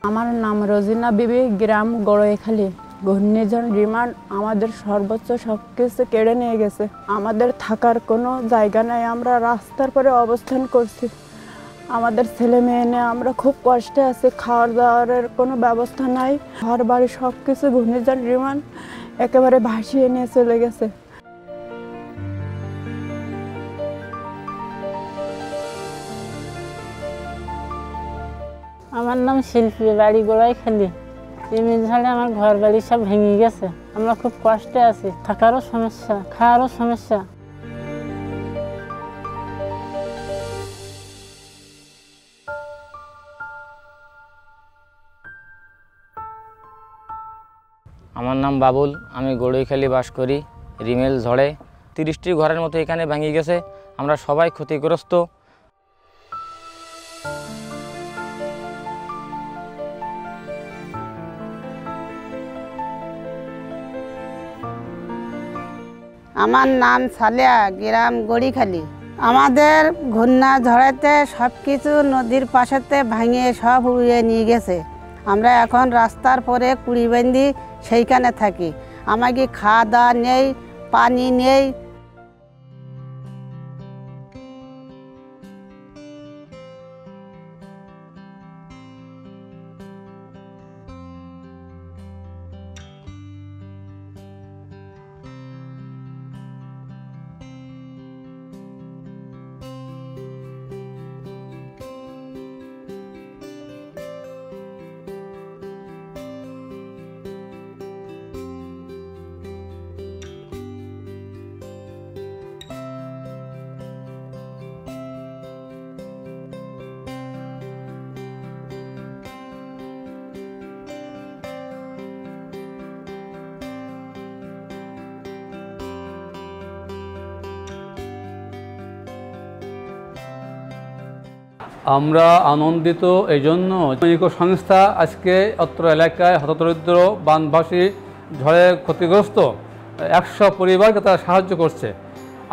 আমার নাম রোজিনা বিবি, গ্রাম গড়ইখালি। ঘূর্ণিঝড় রিমান আমাদের সর্বোচ্চ সবকিছু কেড়ে নিয়ে গেছে। আমাদের থাকার কোনো জায়গা নাই, আমরা রাস্তার পরে অবস্থান করছি। আমাদের ছেলে মেয়ে নিয়ে আমরা খুব কষ্টে আছি। খাওয়ার দাওয়ারের কোনো ব্যবস্থা নাই। ঘর বাড়ি সব কিছু ঘূর্ণিঝড় রিমান একেবারে ভাসিয়ে নিয়ে চলে গেছে। আমার নাম শিল্পী, বাড়ি গড়ইখালি। রিমিল ঝড়ে আমার ঘর বাড়ি সব ভেঙে গেছে। আমরা খুব কষ্টে আছি, থাকারও সমস্যা, খাওয়ারও সমস্যা। আমার নাম বাবুল, আমি গড়ইখালি বাস করি। রিমেল ঝড়ে 30টি ঘরের মতো এখানে ভেঙে গেছে। আমরা সবাই ক্ষতিগ্রস্ত। আমার নাম সালেয়া, গ্রাম গড়ইখালি। আমাদের ঘূর্ণিঝড়েতে সব কিছু নদীর পাশেতে ভাঙিয়ে সব উড়িয়ে নিয়ে গেছে। আমরা এখন রাস্তার পরে কুড়িবান্দি সেইখানে থাকি। আমাকে খাওয়া দাওয়া নেই, পানি নেই। আমরা আনন্দিত এই জন্য ইকো সংস্থা আজকে অত্র এলাকায় হতদরিদ্র বানভাসী ঝড়ে ক্ষতিগ্রস্ত 100 পরিবারকে তারা সাহায্য করছে।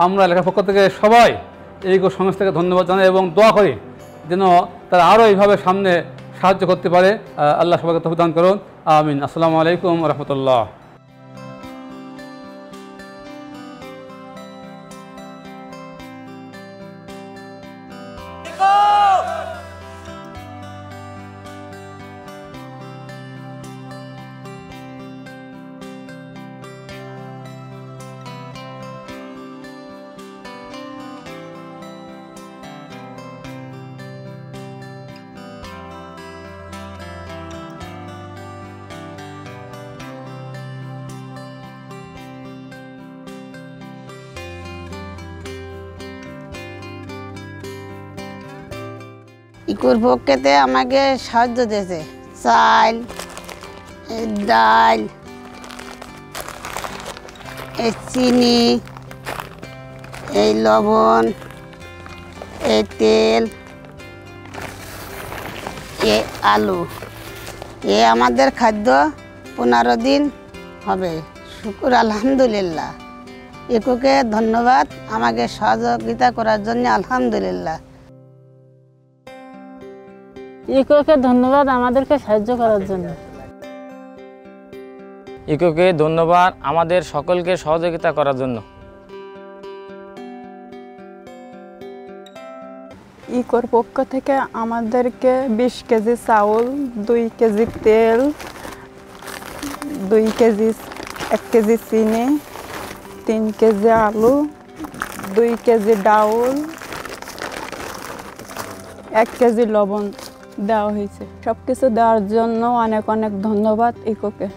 আমরা এলাকার পক্ষ থেকে সবাই এই ইকো সংস্থাকে ধন্যবাদ জানাই এবং দোয়া করি যেন তারা আরও এইভাবে সামনে সাহায্য করতে পারে। আল্লাহ সবাইকে তৌফিক দান করুন, আমিন। আসসালামু আলাইকুম ওয়া রাহমাতুল্লাহ। ইকোর পক্ষেতে আমাকে সাহায্য দিয়েছে, চাল, ডাল, চিনি, এই লবণ, এই তেল, এই আলু। এ আমাদের খাদ্য 15 দিন হবে। শুকুর আলহামদুলিল্লাহ। ইকোকে ধন্যবাদ আমাকে সহযোগিতা করার জন্য, আলহামদুলিল্লাহ। ইকোকে ধন্যবাদ আমাদেরকে সাহায্য করার জন্য। ইকোকে ধন্যবাদ আমাদের সকলকে সহযোগিতা করার জন্য। ইকোর পক্ষ থেকে আমাদেরকে 20 কেজি চাউল, 2 কেজি তেল, 1 কেজি চিনি, 3 কেজি আলু, 2 কেজি ডাউল, 1 কেজি লবণ দেওয়া হয়েছে। সব কিছু দেওয়ার জন্য অনেক অনেক ধন্যবাদ ইকোকে।